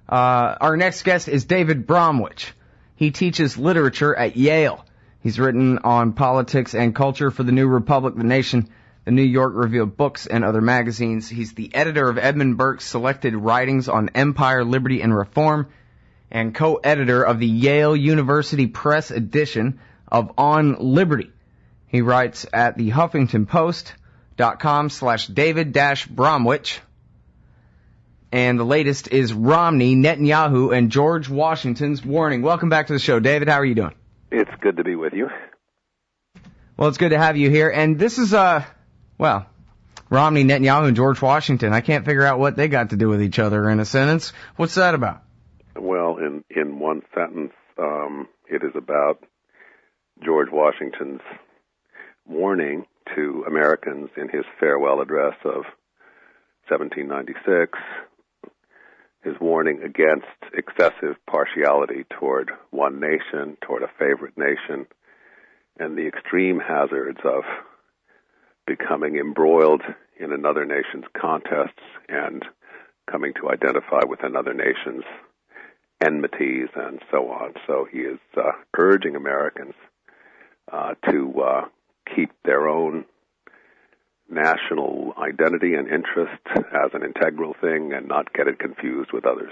Our next guest is David Bromwich. He teaches literature at Yale. He's written on politics and culture for the New Republic, The Nation, the New York Review of Books, and other magazines. He's the editor of Edmund Burke's selected writings on empire, liberty, and reform, and co-editor of the Yale University Press edition of On Liberty. He writes at the HuffingtonPost.com/David-Bromwich. And the latest is Romney, Netanyahu, and George Washington's warning. Welcome back to the show, David. How are you doing? It's good to be with you. Well, it's good to have you here. And this is, Romney, Netanyahu, and George Washington. I can't figure out what they got to do with each other in a sentence. What's that about? Well, in one sentence, it is about George Washington's warning to Americans in his farewell address of 1796, his warning against excessive partiality toward one nation, toward a favorite nation, and the extreme hazards of becoming embroiled in another nation's contests and coming to identify with another nation's enmities and so on. So he is urging Americans to keep their own national identity and interest as an integral thing and not get it confused with others.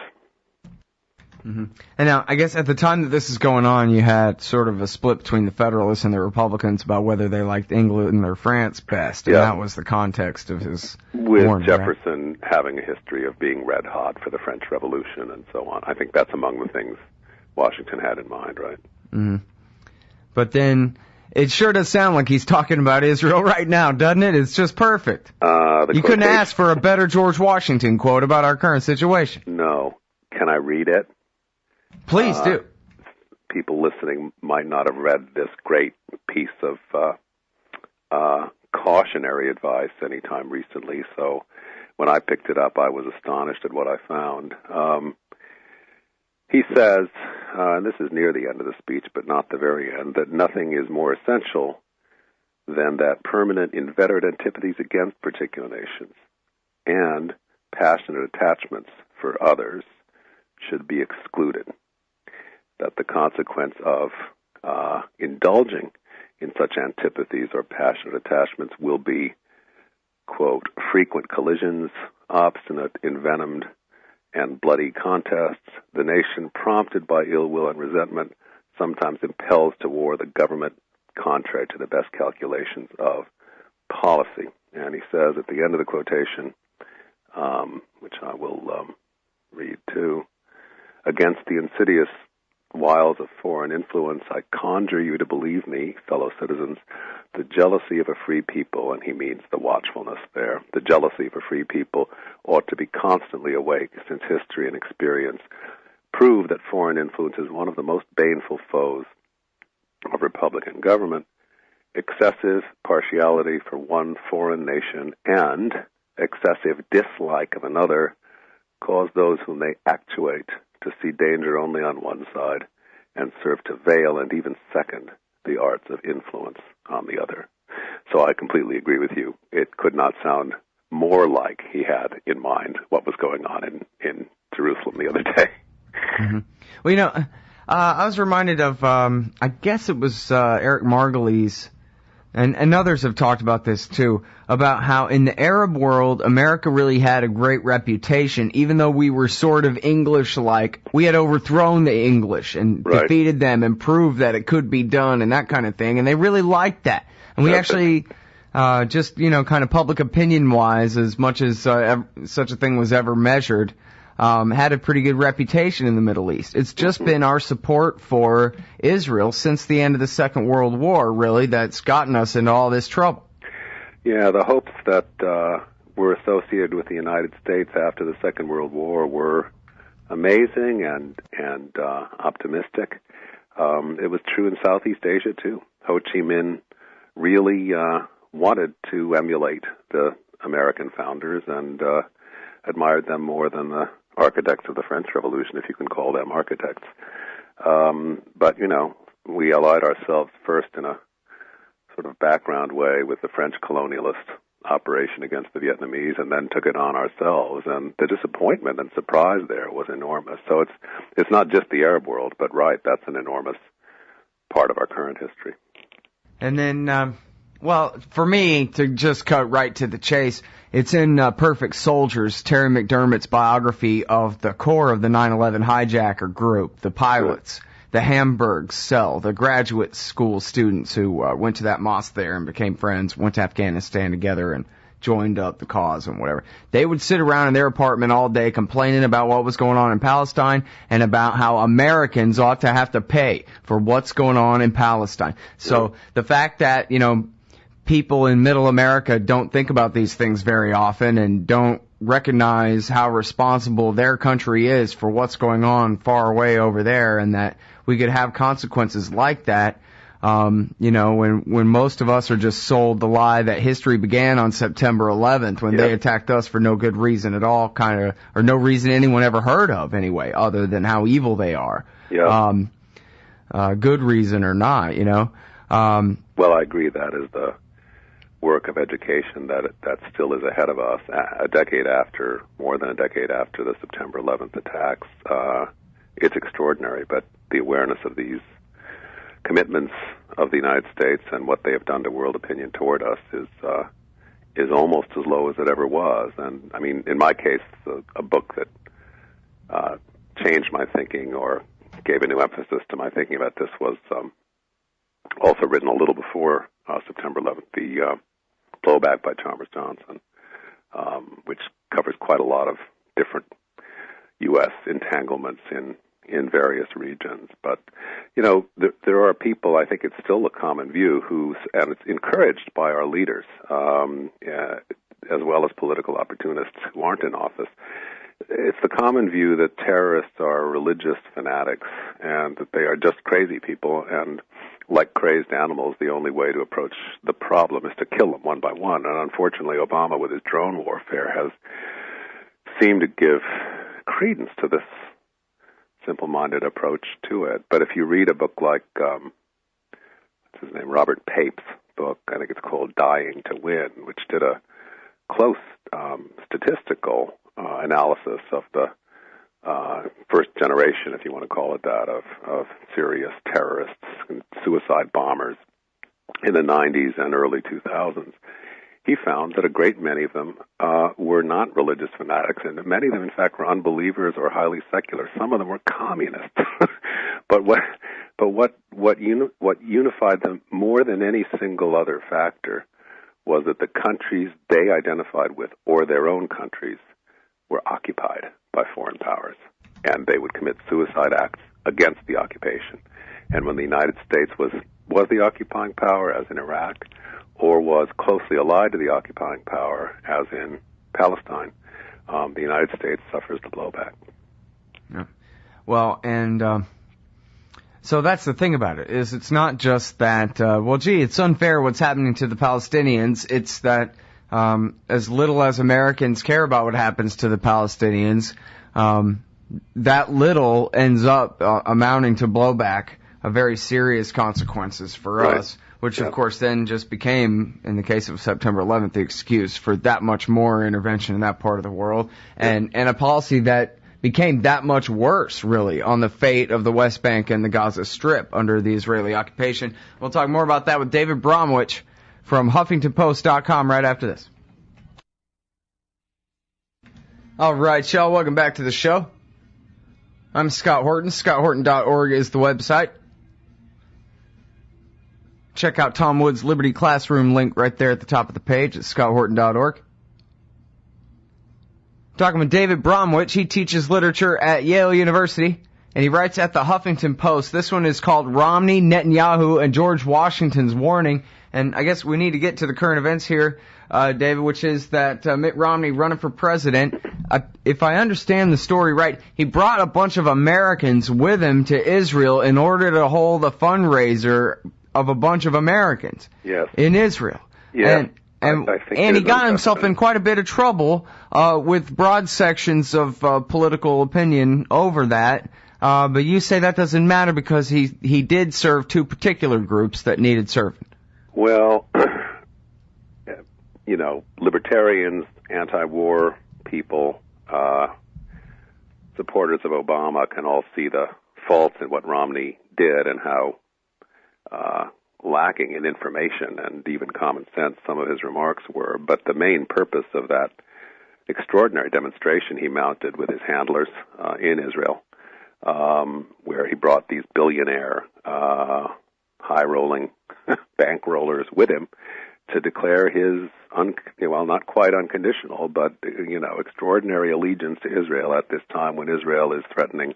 Mm-hmm. And now, I guess at the time that this is going on, you had sort of a split between the Federalists and the Republicans about whether they liked England or France best, and that was the context of his warning, Jefferson having a history of being red hot for the French Revolution and so on. I think that's among the things Washington had in mind, right? Mm-hmm. But then it sure does sound like he's talking about Israel right now, doesn't it? It's just perfect. You couldn't ask for a better George Washington quote about our current situation. No. Can I read it? Please do. People listening might not have read this great piece of cautionary advice anytime recently, so when I picked it up, I was astonished at what I found. He says, and this is near the end of the speech, but not the very end, that nothing is more essential than that permanent inveterate antipathies against particular nations and passionate attachments for others should be excluded. That the consequence of indulging in such antipathies or passionate attachments will be, quote, frequent collisions, obstinate, envenomed, and bloody contests. The nation, prompted by ill will and resentment, sometimes impels to war the government contrary to the best calculations of policy. And he says at the end of the quotation, which I will read too, against the insidious wiles of foreign influence, I conjure you to believe me, fellow citizens, the jealousy of a free people, and he means the watchfulness there, the jealousy of a free people ought to be constantly awake, since history and experience prove that foreign influence is one of the most baneful foes of Republican government. Excessive partiality for one foreign nation and excessive dislike of another cause those whom they actuate to see danger only on one side and serve to veil and even second the arts of influence on the other. So I completely agree with you. It could not sound more like he had in mind what was going on in Jerusalem the other day. Mm-hmm. Well, I was reminded of, I guess it was Eric Margulies, and others have talked about this too, about how in the Arab world, America really had a great reputation, even though we were sort of English-like. We had overthrown the English and defeated them and proved that it could be done and that kind of thing, and they really liked that. And we actually, just, kind of public opinion-wise, as much as such a thing was ever measured, had a pretty good reputation in the Middle East. It's just been our support for Israel since the end of the Second World War, really, that's gotten us into all this trouble. Yeah, the hopes that were associated with the United States after the Second World War were amazing and optimistic. It was true in Southeast Asia, too. Ho Chi Minh really wanted to emulate the American founders and admired them more than the architects of the French Revolution, if you can call them architects. But, we allied ourselves first in a sort of background way with the French colonialists operation against the Vietnamese and then took it on ourselves. And the disappointment and surprise there was enormous. So it's not just the Arab world, but right, that's an enormous part of our current history. And then, well, for me, to just cut right to the chase, it's in Perfect Soldiers, Terry McDermott's biography of the core of the 9/11 hijacker group, the pilots, the Hamburg cell, the graduate school students who went to that mosque there and became friends, went to Afghanistan together and joined up the cause and whatever. They would sit around in their apartment all day complaining about what was going on in Palestine and about how Americans ought to have to pay for what's going on in Palestine. So the fact that, you know, people in middle America don't think about these things very often and don't recognize how responsible their country is for what's going on far away over there, and that we could have consequences like that. You know, when most of us are just sold the lie that history began on September 11th when they attacked us for no good reason at all, kind of, or no reason anyone ever heard of anyway, other than how evil they are. Good reason or not, you know. Well, I agree. That is the work of education that still is ahead of us. More than a decade after the September 11th attacks, it's extraordinary. But the awareness of these commitments of the United States and what they have done to world opinion toward us is almost as low as it ever was. And I mean, in my case, a book that changed my thinking or gave a new emphasis to my thinking about this was also written a little before September 11th, the Blowback by Chalmers Johnson, which covers quite a lot of different U.S. entanglements in various regions. But, you know, there are people, I think it's still a common view, and it's encouraged by our leaders, as well as political opportunists who aren't in office. It's the common view that terrorists are religious fanatics and that they are just crazy people, and like crazed animals, the only way to approach the problem is to kill them one by one. And unfortunately, Obama, with his drone warfare, has seemed to give credence to this simple-minded approach to it. But if you read a book like, what's his name, Robert Pape's book, I think it's called Dying to Win, which did a close statistical analysis of the first generation, if you want to call it that, of serious terrorists and suicide bombers in the 90s and early 2000s, he found that a great many of them were not religious fanatics, and many of them, in fact, were unbelievers or highly secular. Some of them were communists. But what unified them more than any single other factor was that the countries they identified with, or their own countries, were occupied by foreign powers, and they would commit suicide acts against the occupation. And when the United States was the occupying power, as in Iraq, or was closely allied to the occupying power, as in Palestine, the United States suffers the blowback. Yeah. Well, and so that's the thing about it, is it's not just that, it's unfair what's happening to the Palestinians. It's that as little as Americans care about what happens to the Palestinians, that little ends up amounting to blowback of very serious consequences for us, which of course then just became, in the case of September 11th, the excuse for that much more intervention in that part of the world, and a policy that became that much worse, really, on the fate of the West Bank and the Gaza Strip under the Israeli occupation. We'll talk more about that with David Bromwich from HuffingtonPost.com right after this. All right, y'all, welcome back to the show. I'm Scott Horton. ScottHorton.org is the website. Check out Tom Wood's Liberty Classroom link right there at the top of the page at ScottHorton.org. Talking with David Bromwich. He teaches literature at Yale University, and he writes at the Huffington Post. This one is called Romney, Netanyahu, and George Washington's Warning. And I guess we need to get to the current events here, David, which is that Mitt Romney running for president. If I understand the story right, he brought a bunch of Americans with him to Israel in order to hold a fundraiser of a bunch of Americans in Israel. Yeah. And he got himself in quite a bit of trouble with broad sections of political opinion over that. But you say that doesn't matter because he did serve two particular groups that needed serving. Well, libertarians, anti-war people, supporters of Obama can all see the faults in what Romney did and how lacking in information and even common sense some of his remarks were. But the main purpose of that extraordinary demonstration he mounted with his handlers in Israel, where he brought these billionaire, high-rolling bankrollers with him to declare his, not quite unconditional, but, extraordinary allegiance to Israel at this time when Israel is threatening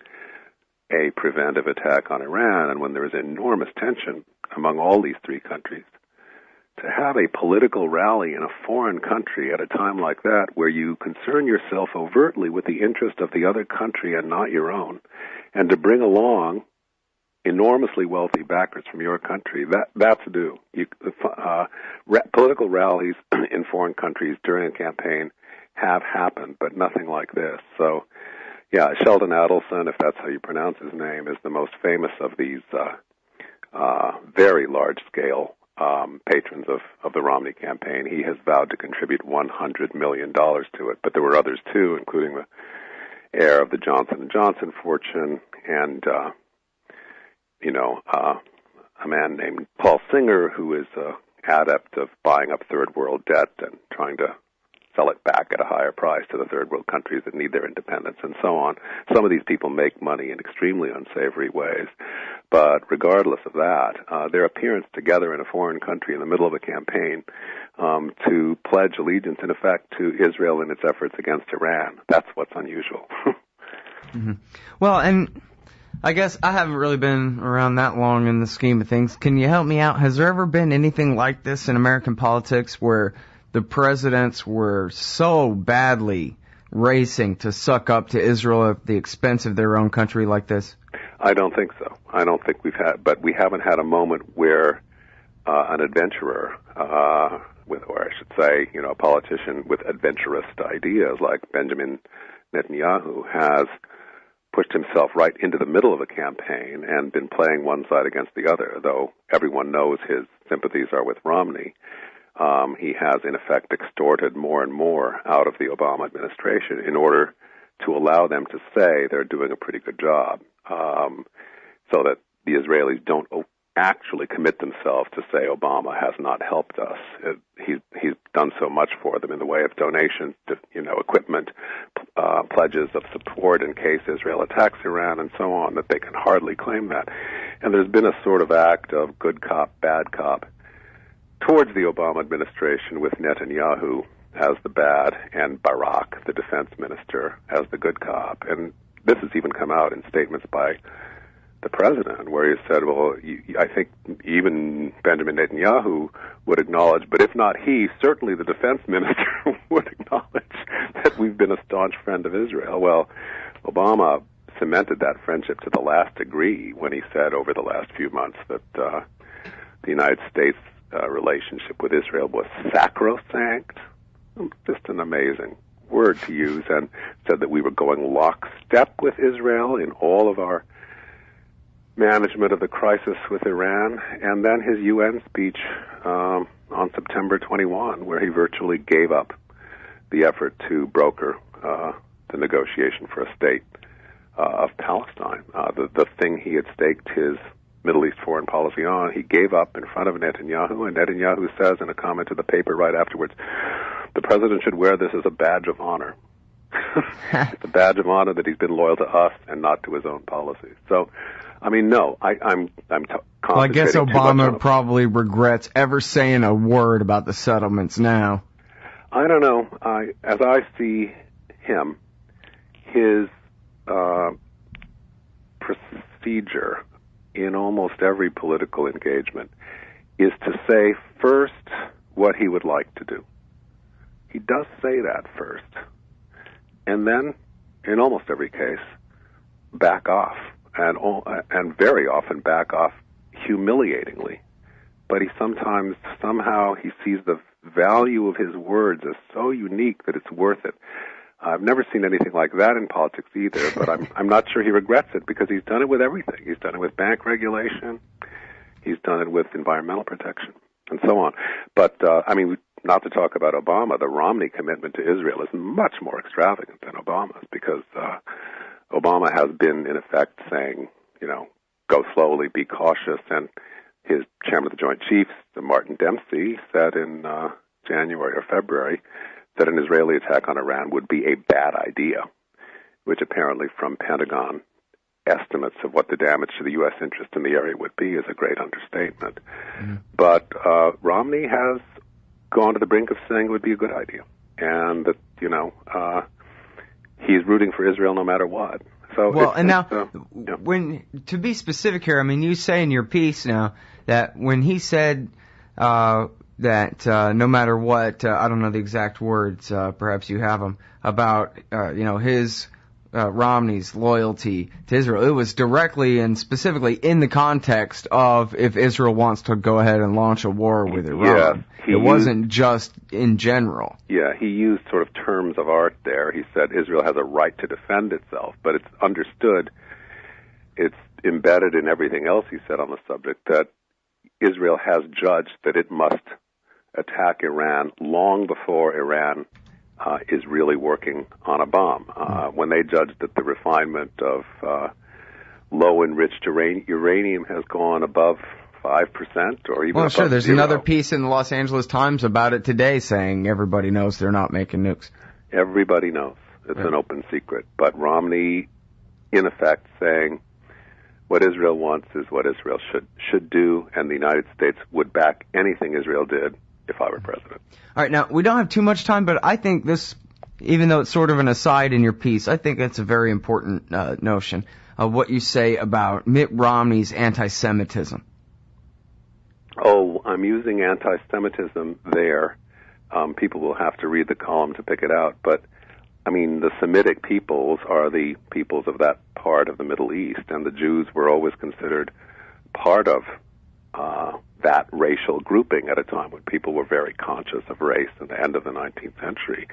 a preventive attack on Iran and when there is enormous tension among all these three countries. To have a political rally in a foreign country at a time like that where you concern yourself overtly with the interest of the other country and not your own, and to bring along enormously wealthy backers from your country, that's due. Political rallies in foreign countries during a campaign have happened, but nothing like this. So, yeah, Sheldon Adelson, if that's how you pronounce his name, is the most famous of these very large-scale patrons of the Romney campaign. He has vowed to contribute $100 million to it, but there were others too, including the heir of the Johnson & Johnson fortune and, a man named Paul Singer, who is an adept of buying up third world debt and trying to sell it back at a higher price to the third world countries that need their independence and so on. Some of these people make money in extremely unsavory ways. But regardless of that, their appearance together in a foreign country in the middle of a campaign to pledge allegiance, in effect, to Israel in its efforts against Iran, that's what's unusual. Mm-hmm. Well, and I guess I haven't really been around that long in the scheme of things. Can you help me out? Has there ever been anything like this in American politics where the presidents were so badly racing to suck up to Israel at the expense of their own country like this? I don't think so. I don't think we haven't had a moment where an adventurer, or I should say, a politician with adventurous ideas like Benjamin Netanyahu has pushed himself right into the middle of a campaign and been playing one side against the other, though everyone knows his sympathies are with Romney. He has, in effect, extorted more and more out of the Obama administration in order to allow them to say they're doing a pretty good job, so that the Israelis don't actually commit themselves to say Obama has not helped us. He's done so much for them in the way of donations to, equipment, pledges of support in case Israel attacks Iran and so on, that they can hardly claim that. And there's been a sort of act of good cop, bad cop towards the Obama administration with Netanyahu as the bad and Barak, the defense minister, as the good cop. And this has even come out in statements by the president, where he said, well, I think even Benjamin Netanyahu would acknowledge, but if not he, certainly the defense minister would acknowledge that we've been a staunch friend of Israel. Well, Obama cemented that friendship to the last degree when he said over the last few months that the United States relationship with Israel was sacrosanct. Just an amazing word to use, and said that we were going lockstep with Israel in all of our management of the crisis with Iran. And then his UN speech on September 21, where he virtually gave up the effort to broker the negotiation for a state of Palestine. The thing he had staked his Middle East foreign policy on, he gave up in front of Netanyahu, and Netanyahu says in a comment to the paper right afterwards, the president should wear this as a badge of honor. It's a badge of honor that he's been loyal to us and not to his own policies. So, no, I'm well, I guess Obama probably regrets ever saying a word about the settlements now. I don't know. As I see him, his procedure in almost every political engagement is to say first what he would like to do. He does say that first. And then, in almost every case, back off. And very often back off humiliatingly. But he somehow he sees the value of his words as so unique that it's worth it. I've never seen anything like that in politics either, but I'm not sure he regrets it, because he's done it with everything. He's done it with bank regulation. He's done it with environmental protection. and so on. But, not to talk about Obama, the Romney commitment to Israel is much more extravagant than Obama's, because Obama has been, in effect, saying, go slowly, be cautious, and his chairman of the Joint Chiefs, Martin Dempsey, said in January or February that an Israeli attack on Iran would be a bad idea, which apparently from Pentagon estimates of what the damage to the U.S. interest in the area would be is a great understatement. Mm-hmm. But Romney has gone to the brink of saying it would be a good idea, and that, he's rooting for Israel no matter what. So when, to be specific here, you say in your piece now that when he said that no matter what, I don't know the exact words, perhaps you have them, about his Romney's loyalty to Israel, it was directly and specifically in the context of if Israel wants to go ahead and launch a war with Iran. Yeah, it wasn't just in general. Yeah, he used sort of terms of art there. He said Israel has a right to defend itself, but it's understood, it's embedded in everything else he said on the subject, that Israel has judged that it must attack Iran long before Iran is really working on a bomb. When they judged that the refinement of low-enriched uranium has gone above 5% or even above sure. There's 0. Another piece in the Los Angeles Times about it today saying everybody knows they're not making nukes. Everybody knows. It's an open secret. But Romney, in effect, saying what Israel wants is what Israel should do, and the United States would back anything Israel did if I were president. All right, now, we don't have too much time, but I think this, even though it's sort of an aside in your piece, I think it's a very important notion of what you say about Mitt Romney's anti-Semitism. Oh, I'm using anti-Semitism there. People will have to read the column to pick it out, but the Semitic peoples are the peoples of that part of the Middle East, and the Jews were always considered part of that racial grouping at a time when people were very conscious of race in the end of the 19th century.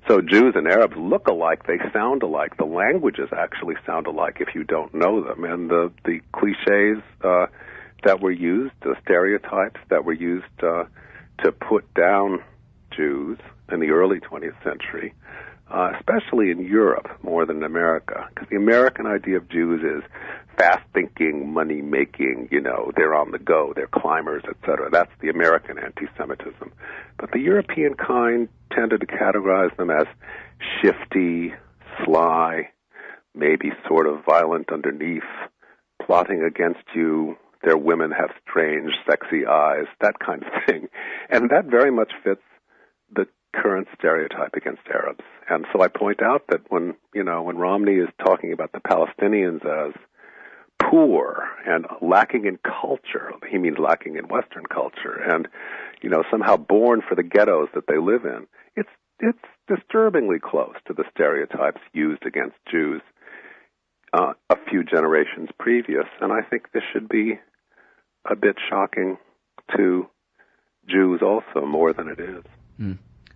So Jews and Arabs look alike, they sound alike, the languages actually sound alike if you don't know them, and the cliches that were used, the stereotypes that were used to put down Jews in the early 20th century, especially in Europe more than in America, because the American idea of Jews is fast-thinking, money-making, they're on the go, they're climbers, etc. That's the American anti-Semitism. But the European kind tended to categorize them as shifty, sly, maybe sort of violent underneath, plotting against you. Their women have strange, sexy eyes, that kind of thing. And that very much fits the current stereotype against Arabs. And so I point out that when Romney is talking about the Palestinians as poor and lacking in culture, he means lacking in Western culture, and somehow born for the ghettos that they live in. It's disturbingly close to the stereotypes used against Jews a few generations previous, and I think this should be a bit shocking to Jews also, more than it is.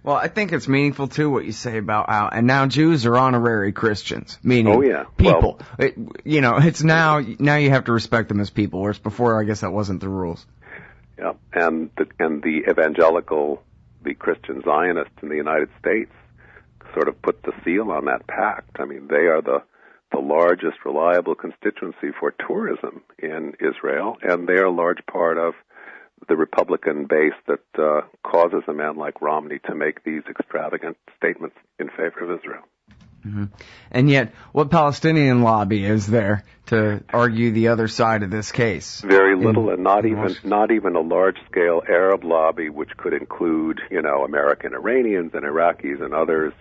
Well, I think it's meaningful, too, what you say about how, and now Jews are honorary Christians, meaning people. Well, it's now you have to respect them as people, whereas before, I guess that wasn't the rules. Yeah, and the evangelical, the Christian Zionists in the United States sort of put the seal on that pact. They are the largest reliable constituency for tourism in Israel, and they are a large part of the Republican base that causes a man like Romney to make these extravagant statements in favor of Israel. Mm-hmm. And yet, what Palestinian lobby is there to argue the other side of this case? Very little, and not even a large-scale Arab lobby, which could include, American Iranians and Iraqis and others,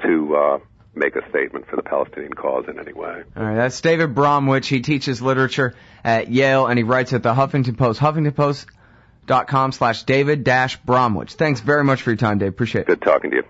to make a statement for the Palestinian cause in any way. All right, that's David Bromwich. He teaches literature at Yale, and he writes at the Huffington Post, huffingtonpost.com/David-Bromwich. Thanks very much for your time, Dave. Appreciate it. Good talking to you.